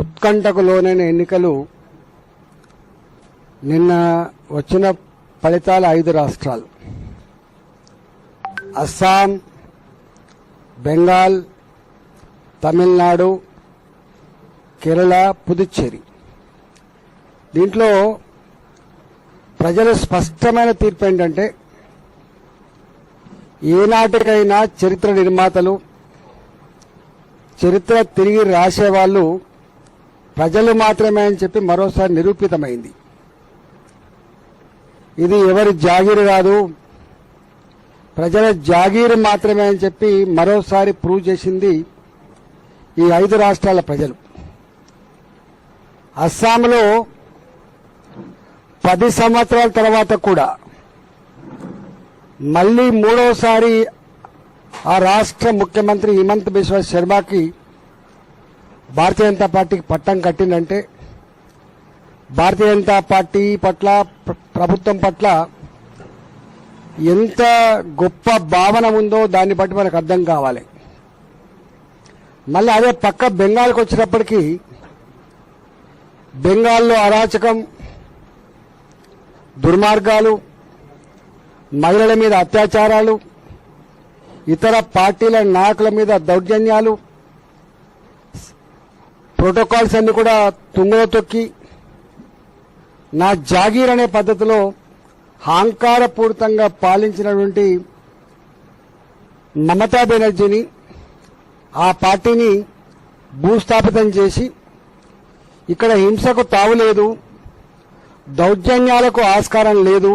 ఉత్కంఠకు లోనైన ఎన్నికలు నిన్న వచ్చిన ఫలితాలు 5 రాష్ట్రాలు అస్సాం, బెంగాల్, తమిళనాడు, కేరళ, పుదుచ్చేరి. దీంట్లో ప్రజల స్పష్టమైన తీర్పు ఏంటంటే ఏనాటికైనా చరిత్ర నిర్మాతలు, చరిత్ర తిరిగి రాసేవాళ్ళు ప్రజలు మాత్రమే అని చెప్పి మరోసారి నిరూపితమైంది. ఇది ఎవరి జాగీరు కాదు, ప్రజల జాగీరు మాత్రమే అని చెప్పి మరోసారి ప్రూవ్ చేసింది ఈ 5 రాష్ట్రాల ప్రజలు. అస్సాంలో 10 సంవత్సరాల తర్వాత కూడా మళ్లీ మూడోసారి ఆ రాష్ట్ర ముఖ్యమంత్రి హిమంత బిశ్వ శర్మకి భారతీయ జనతా పార్టీకి పట్టం కట్టిందంటే భారతీయ జనతా పార్టీ పట్ల, ప్రభుత్వం పట్ల ఎంత గొప్ప భావన ఉందో దాన్ని బట్టి మనకు అర్థం కావాలి. మళ్ళీ అదే పక్క బెంగాల్కి వచ్చినప్పటికీ బెంగాల్లో అరాచకం, దుర్మార్గాలు, మహిళల మీద అత్యాచారాలు, ఇతర పార్టీల నాయకుల మీద దౌర్జన్యాలు, ప్రోటోకాల్స్ అన్ని కూడా తుంగలో తొక్కి నా జాగీర్ అనే పద్ధతిలో అహంకారపూరితంగా పాలించినటువంటి మమతా బెనర్జీని, ఆ పార్టీని భూస్థాపితం చేసి ఇక్కడ హింసకు తావులేదు, దౌర్జన్యాలకు ఆస్కారం లేదు,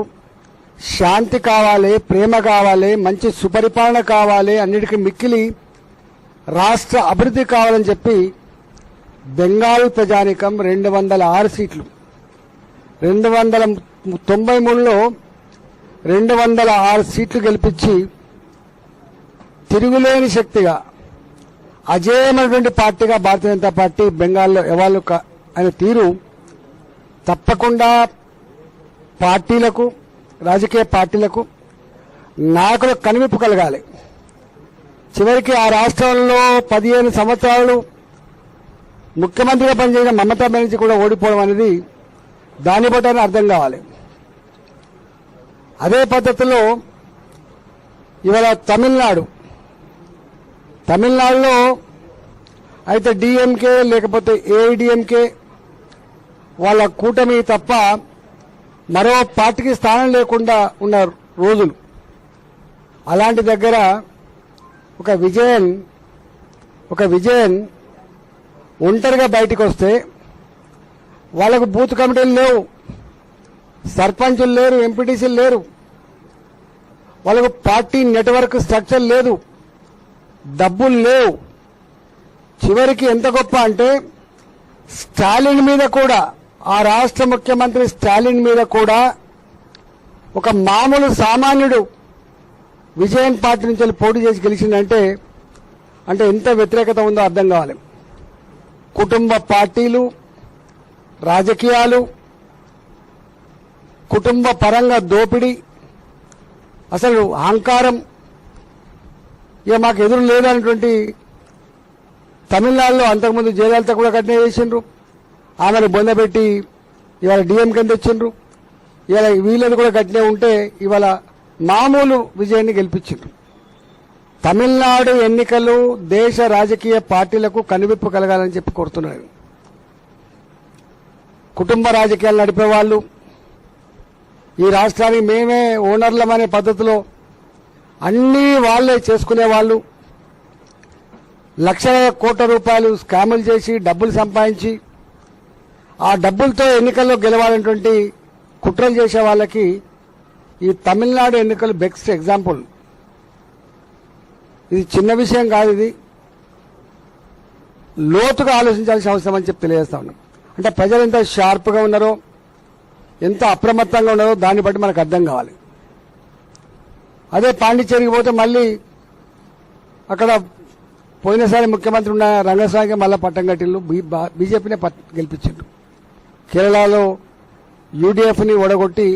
శాంతి కావాలి, ప్రేమ కావాలి, మంచి సుపరిపాలన కావాలి, అన్నిటికీ మిక్కిలి రాష్ట్ర అభివృద్ధి కావాలని చెప్పి బెంగాల్ ప్రజానికం 206 సీట్లు 293లో 206 సీట్లు గెలిపించి తిరుగులేని శక్తిగా అజేయమైనటువంటి పార్టీగా భారతీయ జనతా పార్టీ బెంగాల్లో ఎవాళ్ళు అనే తీరు తప్పకుండా పార్టీలకు, రాజకీయ పార్టీలకు, నాయకులకు కనువిప్పు కలగాలి. చివరికి ఆ రాష్ట్రంలో 15 సంవత్సరాలు ముఖ్యమంత్రిగా పనిచేసిన మమతా బెనర్జీ కూడా ఓడిపోవడం అనేది దాన్ని బట్టి అర్థం కావాలి. అదే పద్ధతిలో ఇవాళ తమిళనాడులో అయితే డిఎంకే లేకపోతే ఏఐడిఎంకే వాళ్ళ కూటమి తప్ప మరో పార్టీకి స్థానం లేకుండా ఉన్న రోజులు. అలాంటి దగ్గర ఒక విజయన్ ఒంటరిగా బయటకు వస్తే వాళ్ళకు బూత్ కమిటీలు లేవు, సర్పంచులు లేరు, ఎంపీటీసీలు లేరు, వాళ్ళకు పార్టీ నెట్వర్క్ స్ట్రక్చర్ లేదు, డబ్బులు లేవు. చివరికి ఎంత గొప్ప అంటే స్టాలిన్ మీద కూడా, ఆ రాష్ట్ర ముఖ్యమంత్రి స్టాలిన్ మీద కూడా ఒక మామూలు సామాన్యుడు విజయన్ పార్టీ నుంచి పోటీ చేసి గెలిచిందంటే అంటే ఎంత వ్యతిరేకత ఉందో అర్థం కావాలి. కుటుంబ పార్టీలు, రాజకీయాలు, కుటుంబ పరంగా దోపిడీ, అసలు అహంకారం ఇక మాకు ఎదురు లేదనేటువంటి తమిళనాడులో అంతకుముందు జయలలిత కూడా కట్నే చేసిండ్రు, ఆమెను బొందబెట్టి ఇవాళ డిఎంకే తెచ్చిండ్రు, ఇవాళ వీళ్ళది కూడా కట్నే ఉంటే ఇవాళ మామూలు విజయాన్ని గెలిపించిండ్రు. తమిళనాడు ఎన్నికలు దేశ రాజకీయ పార్టీలకు కనువిప్పు కలగాలని చెప్పి కోరుతున్నారు. కుటుంబ రాజకీయాలు నడిపేవాళ్ళు, ఈ రాష్ట్రానికి మేమే ఓనర్లమనే పద్ధతిలో అన్నీ వాళ్లే చేసుకునేవాళ్ళు, లక్షల కోట్ల రూపాయలు స్కాములు చేసి డబ్బులు సంపాదించి ఆ డబ్బులతో ఎన్నికల్లో గెలవాలనేటువంటి కుట్రలు చేసే వాళ్ళకి ఈ తమిళనాడు ఎన్నికలు బెస్ట్ ఎగ్జాంపుల్. ఇది చిన్న విషయం కాదు, ఇది లోతుగా ఆలోచించాల్సిన అవసరం అని చెప్పి తెలియజేస్తా ఉన్నాం. అంటే ప్రజలు ఎంత షార్ప్గా ఉన్నారో, ఎంత అప్రమత్తంగా ఉన్నారో దాన్ని బట్టి మనకు అర్థం కావాలి. అదే పాండిచ్చేరికి పోతే మళ్ళీ అక్కడ పోయినసారి ముఖ్యమంత్రి ఉన్న రంగస్వామికి మళ్ళీ పట్టం కట్టిళ్ళు, బీజేపీనే గెలిపించిండ్రు. కేరళలో యూడీఎఫ్ని ఓడగొట్టి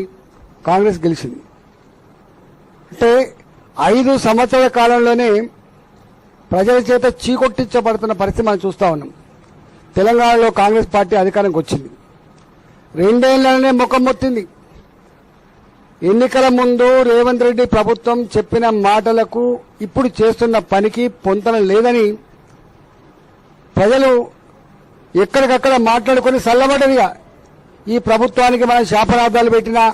కాంగ్రెస్ గెలిచింది. అంటే 5 సంవత్సరాల కాలంలోనే ప్రజల చేత చీకొట్టించబడుతున్న పరిస్థితి మనం చూస్తా ఉన్నాం. తెలంగాణలో కాంగ్రెస్ పార్టీ అధికారంకి వచ్చింది. 2 ఏళ్లనే ముఖం మొత్తింది. ఎన్నికల ముందు రేవంత్ రెడ్డి ప్రభుత్వం చెప్పిన మాటలకు ఇప్పుడు చేస్తున్న పనికి పొంతన లేదని ప్రజలు ఎక్కడికక్కడ మాట్లాడుకుని చల్లబడ్డదిగా. ఈ ప్రభుత్వానికి మనం శాపనార్థాలు పెట్టినా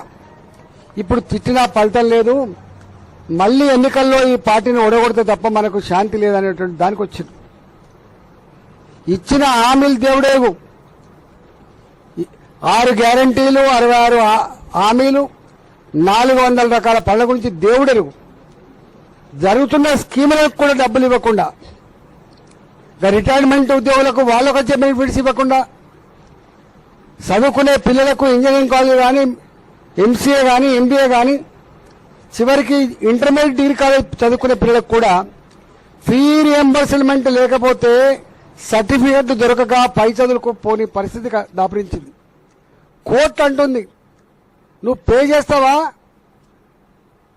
ఇప్పుడు తిట్టినా ఫలితం లేదు, మళ్లీ ఎన్నికల్లో ఈ పార్టీని ఓడగొడితే తప్ప మనకు శాంతి లేదనేటువంటి దానికి వచ్చింది. ఇచ్చిన హామీలు దేవుడేగు, 6 గ్యారంటీలు, 66 హామీలు, 400 రకాల పనుల గురించి దేవుడెరుగు. జరుగుతున్న స్కీములకు కూడా డబ్బులు ఇవ్వకుండా, రిటైర్మెంట్ ఉద్యోగులకు వాళ్ళకు వచ్చే బెనిఫిట్స్ ఇవ్వకుండా, చదువుకునే పిల్లలకు ఇంజనీరింగ్ కాలేజ్ కానీ, ఎంసీఏ కానీ, ఎంబీఏ కానీ, చివరికి ఇంటర్మీడియట్ డిగ్రీ కాలేజ్ చదువుకునే పిల్లలకు కూడా ఫీ రియంబర్స్మెంట్ లేకపోతే సర్టిఫికెట్ దొరకక పై చదువులకు పోని పరిస్థితి దాపరించింది. కోర్టు అంటుంది నువ్వు పే చేస్తావా,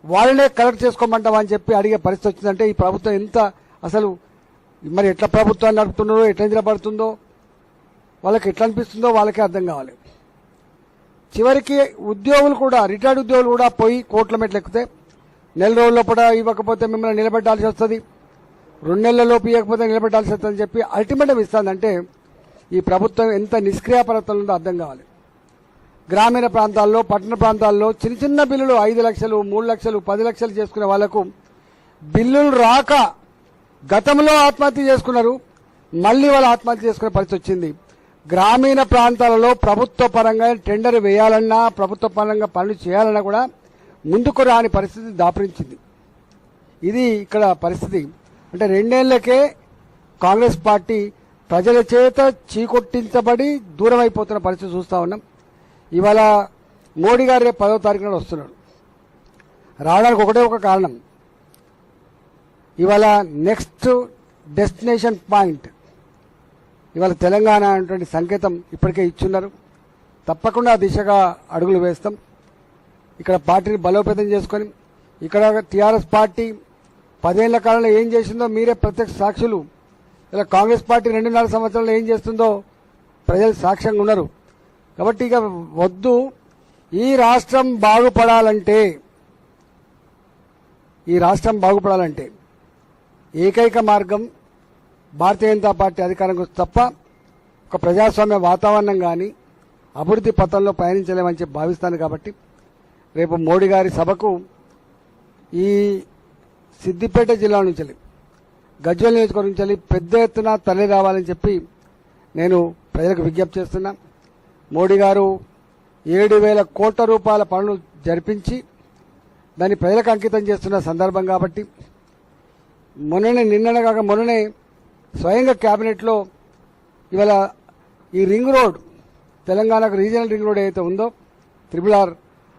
వాళ్ళనే కలెక్ట్ చేసుకోమంటావా అని చెప్పి అడిగే పరిస్థితి వచ్చిందంటే ఈ ప్రభుత్వం ఎంత అసలు మరి ఎట్లా ప్రభుత్వాన్ని నడుపుతున్నారో, ఎట్లా నిలబడుతుందో, వాళ్ళకి ఎట్లా అనిపిస్తుందో వాళ్ళకే అర్థం కావాలి. చివరికి ఉద్యోగులు కూడా, రిటైర్డ్ ఉద్యోగులు కూడా పోయి కోర్టుల మెట్లు ఎక్కితే 4 రోజుల లోపల ఇవ్వకపోతే మిమ్మల్ని నిలబెట్టాల్సి వస్తుంది, 2 నెలల లోపు ఇవ్వకపోతే నిలబెట్టాల్సి వస్తుందని చెప్పి అల్టిమేటం ఇస్తుందంటే ఈ ప్రభుత్వం ఎంత నిష్క్రియాపరత ఉందో అర్థం కావాలి. గ్రామీణ ప్రాంతాల్లో, పట్టణ ప్రాంతాల్లో చిన్న చిన్న బిల్లులు 5 లక్షలు, 3 లక్షలు, 10 లక్షలు చేసుకునే వాళ్లకు బిల్లులు రాక గతంలో ఆత్మహత్య చేసుకున్నారు, మళ్లీ వాళ్ళు ఆత్మహత్య చేసుకునే పరిస్థితి వచ్చింది. గ్రామీణ ప్రాంతాలలో ప్రభుత్వ పరంగా టెండర్ వేయాలన్నా, ప్రభుత్వ పరంగా పనులు చేయాలన్నా కూడా ముందుకు రాని పరిస్థితి దాపరించింది. ఇది ఇక్కడ పరిస్థితి. అంటే 2 ఏళ్లకే కాంగ్రెస్ పార్టీ ప్రజల చేత చీకొట్టించబడి దూరం అయిపోతున్న పరిస్థితి చూస్తా ఉన్నాం. ఇవాళ మోడీ గారు రేపు 10వ తారీఖు నాడు వస్తున్నాడు. రావడానికి ఒకటే ఒక కారణం, ఇవాళ నెక్స్ట్ డెస్టినేషన్ పాయింట్ ఇవాళ తెలంగాణ అనేటువంటి సంకేతం ఇప్పటికే ఇచ్చున్నారు. తప్పకుండా ఆ దిశగా అడుగులు వేస్తాం. ఇక్కడ పార్టీని బలోపేతం చేసుకొని, ఇక్కడ టీఆర్ఎస్ పార్టీ 10 ఏళ్ల కాలంలో ఏం చేసిందో మీరే ప్రత్యక్ష సాక్షులు. ఇలా కాంగ్రెస్ పార్టీ 2.5 సంవత్సరాల్లో ఏం చేస్తుందో ప్రజలు సాక్ష్యంగా ఉన్నారు. కాబట్టి ఇక వద్దు, ఈ రాష్ట్రం బాగుపడాలంటే ఏకైక మార్గం భారతీయ జనతా పార్టీ అధికారం వస్తే తప్ప ఒక ప్రజాస్వామ్య వాతావరణం కానీ అభివృద్ధి పథంలో పయనించలేమని చెప్పి భావిస్తాను. కాబట్టి రేపు మోడీ గారి సభకు ఈ సిద్దిపేట జిల్లా నుంచి, గజ్వేల్ నియోజకవర్గం నుంచి పెద్ద ఎత్తున తరలి రావాలని చెప్పి నేను ప్రజలకు విజ్ఞప్తి చేస్తున్నా. మోడీ గారు 7,000 కోట్ల రూపాయల పనులు జరిపించి దాన్ని ప్రజలకు అంకితం చేస్తున్న సందర్భం కాబట్టి మొన్ననే స్వయంగా కేబినెట్లో ఇవాళ ఈ రింగ్ రోడ్, తెలంగాణకు రీజనల్ రింగ్ రోడ్ ఏదైతే ఉందో RRR,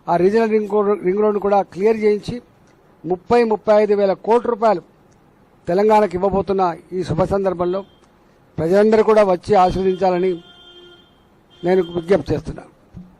ఆ రీజనల్ రింగ్ రోడ్ను కూడా క్లియర్ చేయించి 30-35 కోట్ల రూపాయలు తెలంగాణకు ఇవ్వబోతున్న ఈ శుభ సందర్భంలో ప్రజలందరూ కూడా వచ్చి ఆశీర్వదించాలని నేను విజ్ఞప్తి చేస్తున్నాను.